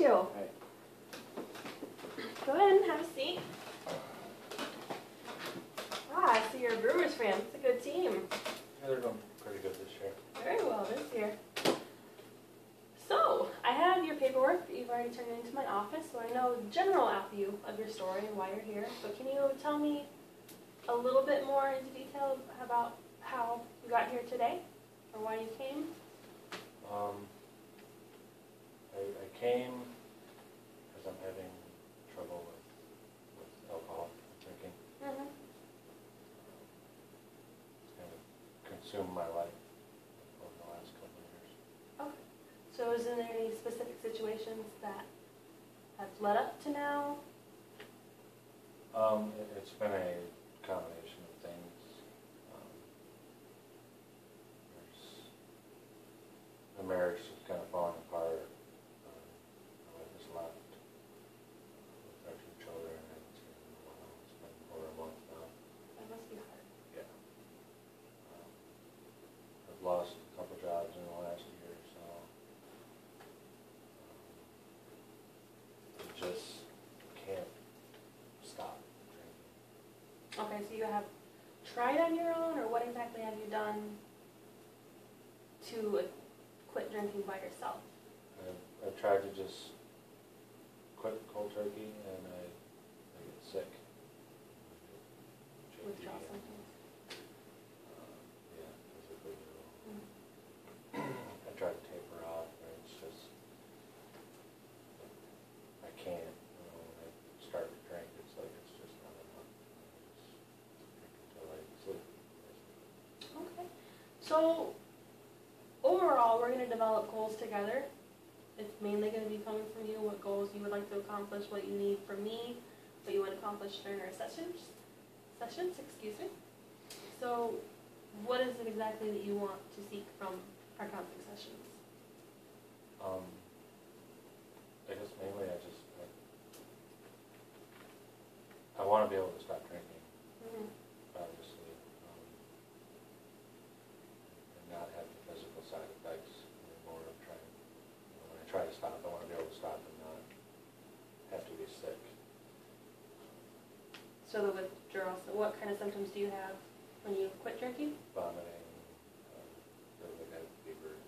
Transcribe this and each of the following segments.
you. Hey. Go ahead and have a seat. I see you're a Brewers fan. It's a good team. Yeah, they're doing pretty good this year. Very well this year. So, I have your paperwork that you've already turned into my office, so I know the general view of your story and why you're here. But can you tell me a little bit more into detail about how you got here today, or why you came? I came because I'm having trouble with alcohol drinking. Mm-hmm. It's kind of consumed my life over the last couple of years. Okay. So is there any specific situations that have led up to now? It's been a combination of things. The marriage is kind of falling apart. My wife has left with our 2 children, and it's been over a month now. That must be hard. Yeah. I've lost a couple jobs in the last year, so I just can't stop drinking. Okay, so you have tried on your own, or what exactly have you done to quit drinking by yourself? I've tried to just quit cold turkey, and I get sick. Withdraw JP, symptoms. Yeah, physically ill. Mm. I tried to taper off, and it's just, I can't. When I start to drink, it's like it's just not enough. I just drink until I sleep. Okay. So, overall, we're going to develop goals together. It's mainly going to be coming from you, what goals you would like to accomplish, what you need from me, what you want to accomplish during our sessions, excuse me. So, what is it exactly that you want to seek from our counseling sessions? I guess mainly I want to be able to stop drinking, Mm-hmm. obviously, and not have the physical side effects anymore. I'm trying, when I try to stop, I want to be able to stop and not have to be sick. So the withdrawal, so what kind of symptoms do you have when you quit drinking? Vomiting, really bad fever.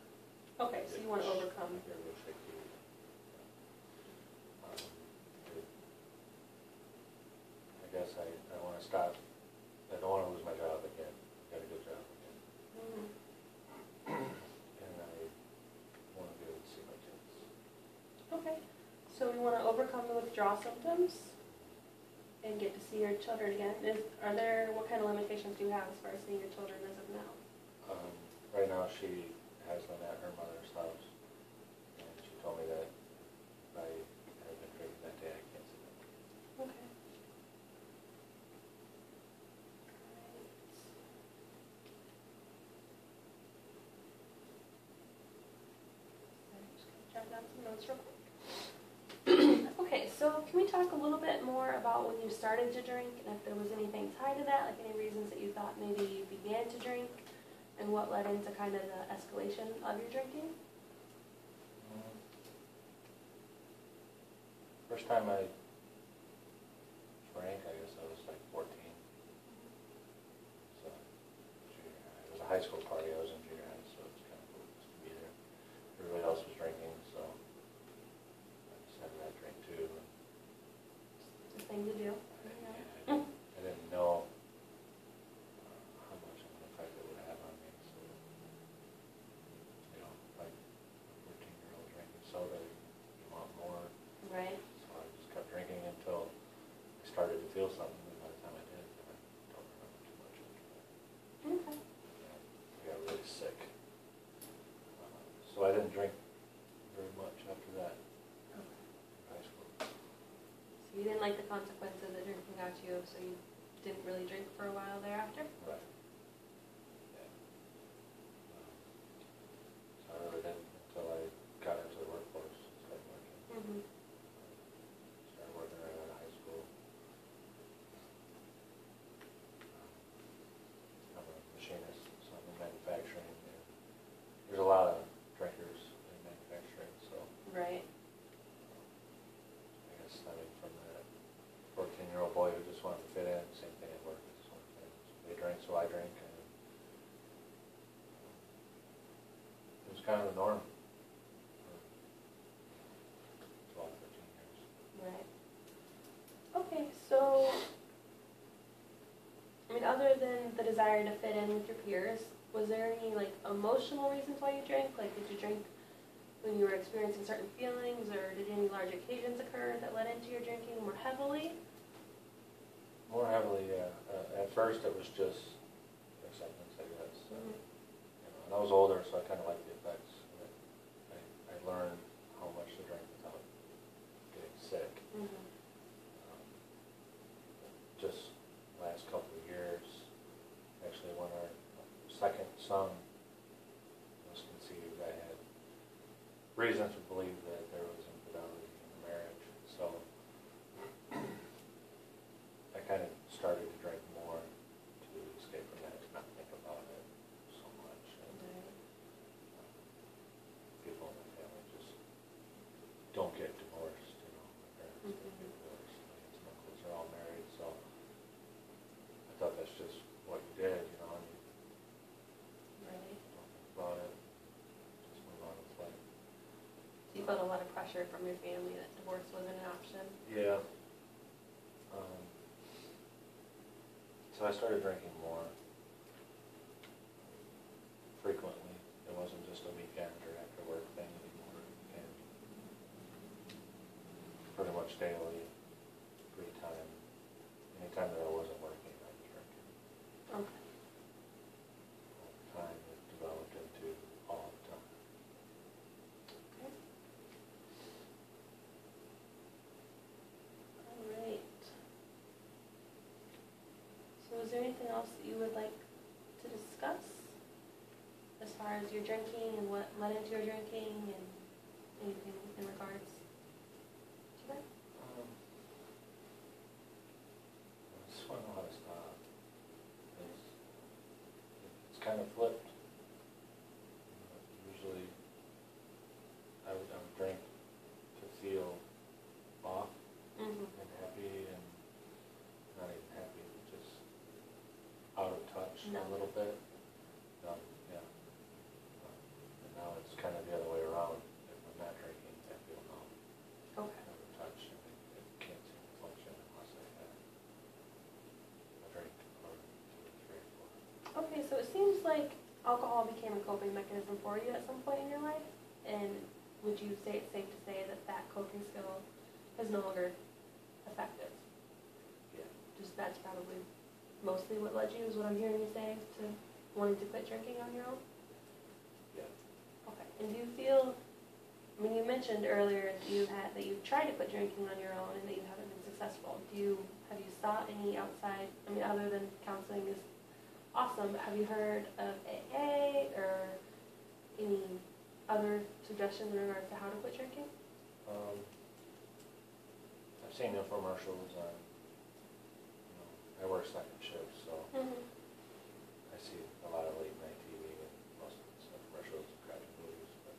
Okay, so you want to overcome. I get real shaky. I guess I want to stop. I don't want to lose my job again. I got a good job again. Mm-hmm. And I want to be able to see my kids. Okay, so we want to overcome the withdrawal symptoms and get to see your children again. What kind of limitations do you have as far as seeing your children as of now? Right now, she has them at her mother's house, and she told me that if I had been drinking that day, I can't see them. Okay. I'm just going to jot down some notes real quick. Okay, so can we talk a little bit more about when you started to drink, and if there was anything tied to that, like any reasons that you thought maybe you began to drink, and what led into kind of the escalation of your drinking? First time I drank, I guess I was like 14. So, junior high. It was a high school party. I was in junior high, so it was kind of cool just to be there. Everybody else was drinking, so I decided I'd drink too. It's the thing to do. I didn't know how much of an effect it would have on me. So, like a 14-year-old drinking soda, you want more. Right. So I just kept drinking until I started to feel something, and by the time I did, I don't remember too much after that. Okay. I got really sick. So I didn't drink very much after that in high school. So you didn't like the consequences that drinking got you, so you didn't really drink for a while thereafter? Right. Yeah. So I really didn't until I got into the workforce and started working. Mm-hmm. Started working right out of high school. I'm a machinist, so I'm in manufacturing. And there's a lot of drinkers in manufacturing, so Right. so I drank, and it was kind of the norm for 12, 13 years. Right. Okay, so, I mean, other than the desire to fit in with your peers, was there any, like, emotional reasons why you drank? Like, did you drink when you were experiencing certain feelings, or did any large occasions occur that led into your drinking more heavily? More heavily, yeah. At first, it was just acceptance, I guess. Mhm. And I was older, so I kind of liked the effects. I learned how much to drink without getting sick. Mhm. Just last couple of years, actually, when our second son was conceived, I had reason to believe that there was infidelity in the marriage. So I kind of started to drink more to escape from that, to not think about it so much. And people in my family just don't get divorced, you know. My parents didn't get divorced. My aunts and uncles are all married, so I thought that's just what you did, you know. And you Right. don't think about it, just move on with life. So you felt a lot of pressure from your family that divorce wasn't an option? Yeah. So I started drinking more frequently. It wasn't just a weekend or after work thing anymore. It became pretty much daily, free time. Anytime that I wasn't working, I was drinking. Okay. Over time, it developed into all the time. Okay. All right. So is there anything else that you would like to discuss as far as your drinking and what led into your drinking and anything in regards to that? I just want to know how to stop. It's kind of flipped. Usually, I would drink to feel off Mm-hmm. and happy, and not even happy, but just out of touch No. a little bit. Yeah. And now it's kind of the other way around. If I'm not drinking, I feel numb, Okay. out of touch, and I can't seem to function unless I have a drink or two or three or four. Okay, so it seems like alcohol became a coping mechanism for you at some point in your life, and would you say it's safe to say that that coping skill is no longer effective? Yeah. Just that's probably mostly what led you, is what I'm hearing you say, to wanting to quit drinking on your own? Yeah. Okay, and do you feel, I mean, you mentioned earlier that you've tried to quit drinking on your own and that you haven't been successful. Have you sought any outside, I mean, other than counseling is awesome, but have you heard of AA or any other suggestions in regards to how to quit drinking? I've seen infomercials on, I work second shift, so Mm-hmm. I see a lot of late night TV, and most of it's infomercials and crappy movies, but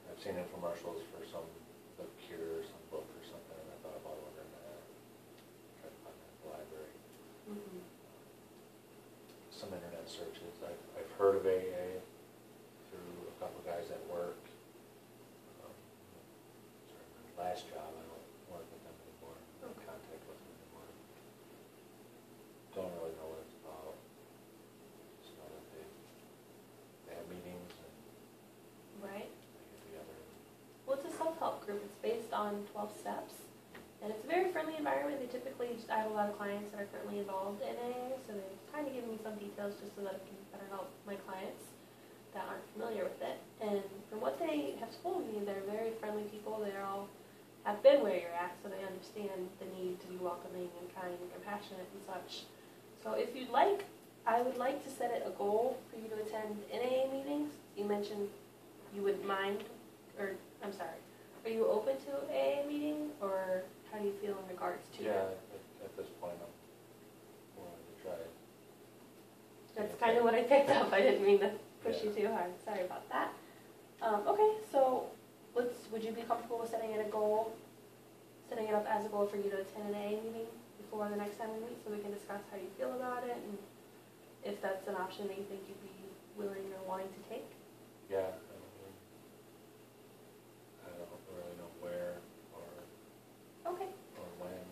I've seen infomercials for some, The Cure, some book or something, and I thought about ordering that, tried to find that at the library. Mm-hmm. Some internet searches. I've heard of AA through a couple of guys at work. Sorry, my last job, I don't work with them anymore, I'm in contact with them anymore. Don't really know what it's about. Just know that they have meetings and Right. they get together. Well, it's a self-help group. It's based on 12 steps, and it's a very friendly environment. They typically, I have a lot of clients that are currently involved in AA, so they kind of give me some details just so that I can better help my clients that aren't familiar with it. And from what they have told me, they're very friendly people. They all have been where you're at, so they understand the need to be welcoming and kind and compassionate and such. So if you'd like, I would like to set it a goal for you to attend NAA meetings. You mentioned you wouldn't mind, or, I'm sorry, are you open to AA meeting, or how do you feel in regards to Yeah, that? at this point, I'm willing to try it. That's kind of what I picked up. I didn't mean to push you Yeah. too hard. Sorry about that. Okay, so would you be comfortable with setting it up as a goal for you to attend an AA meeting before the next time we meet, so we can discuss how you feel about it and that's an option that you think you'd be willing or wanting to take. Yeah, I don't really know where Okay. or when.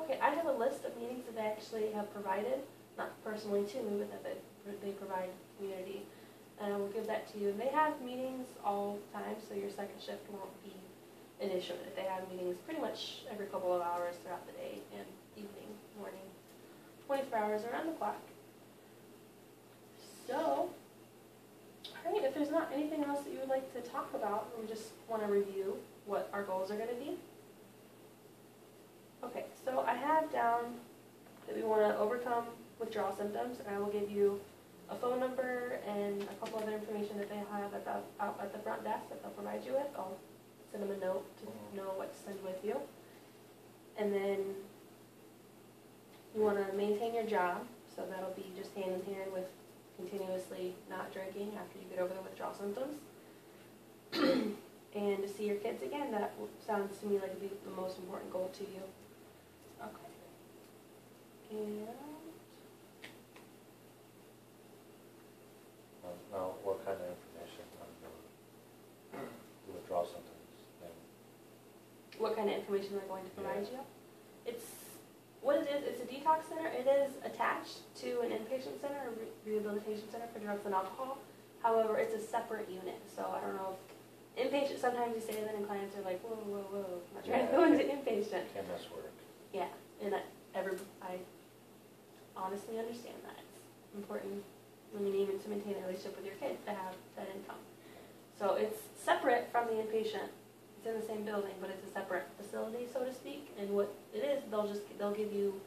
Okay, I have a list of meetings that they actually have provided, not personally to me, but that they provide to the community. And I will give that to you. And they have meetings all the time, so your second shift won't be an issue. They have meetings pretty much every couple of hours throughout the day and evening, morning, 24 hours around the clock. So, alright, if there's not anything else that you would like to talk about, we just want to review what our goals are going to be. Okay, so I have down that we want to overcome withdrawal symptoms, and I will give you a phone number and a couple other information that they have out at the front desk that they'll provide you with. I'll send them a note to know what to send with you. And then you want to maintain your job, so that'll be just hand in hand with continuously not drinking after you get over the withdrawal symptoms. And to see your kids again, that sounds to me like it'd be the most important goal to you. Okay. And Now, what kind of information on the withdrawal symptoms thing? what kind of information they're going to provide you? It's what it is. It's a detox center. It is attached to an inpatient center, a rehabilitation center for drugs and alcohol. However, it's a separate unit. So I don't know if inpatient. Sometimes you say that, and clients are like, "Whoa, whoa, whoa! I'm not trying to go into inpatient." Can this work? Yeah, and I honestly understand that. It's important when you need to maintain a relationship with your kids to have that income. So it's separate from the inpatient. It's in the same building, but it's a separate facility, so to speak. And what it is, they'll give you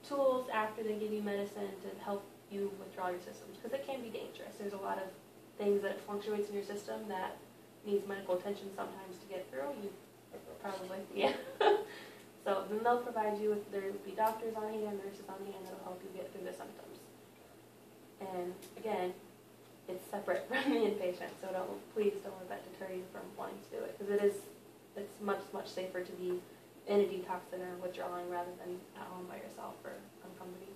tools after they give you medicine to help you withdraw your systems, because it can be dangerous. There's a lot of things that fluctuates in your system that needs medical attention sometimes to get through. You probably, yeah. So then they'll provide you with, there will be doctors on hand, nurses on hand that'll help you get through the symptoms. And again, it's separate from the inpatient, so please don't let that deter you from wanting to do it, because it's much, much safer to be in a detox center withdrawing rather than at home by yourself or on company.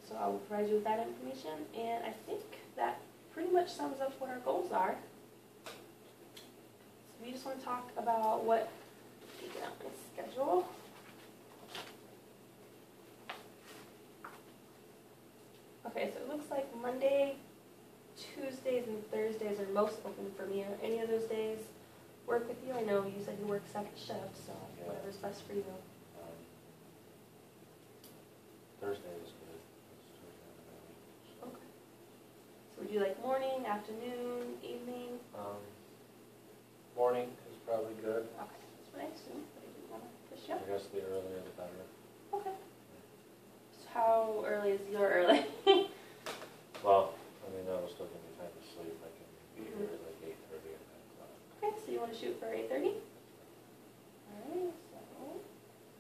So I will provide you with that information, and I think that pretty much sums up what our goals are. So we just want to talk about what, let me get out my schedule. Okay, so it looks like Monday, Tuesdays, and Thursdays are most open for me. Are any of those days work with you? I know you said you work second shift, so Yeah. whatever's best for you. Thursday is good. It's Tuesday in the middle. Okay. So would you like morning, afternoon, evening? Morning is probably good. Okay, that's what I assumed, but I didn't want to push you. I guess the earlier the better. Okay. So how early is your early? Well, I mean, that'll still give me time to sleep. I can be here at like 8:30 or 9 o'clock. Okay, so you want to shoot for 8:30? Alright, so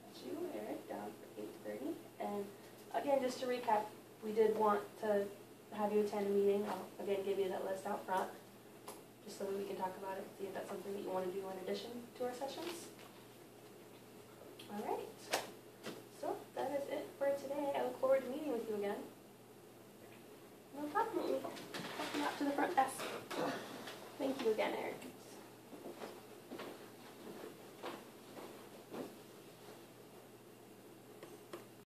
that's you, Eric, down for 8:30. And again, just to recap, we did want to have you attend a meeting. I'll again give you that list out front, just so that we can talk about it, see if that's something that you want to do in addition to our sessions. Alright, so that is it for today. I look forward to meeting with you again. No problem. Welcome out to the front desk. Thank you again, Eric.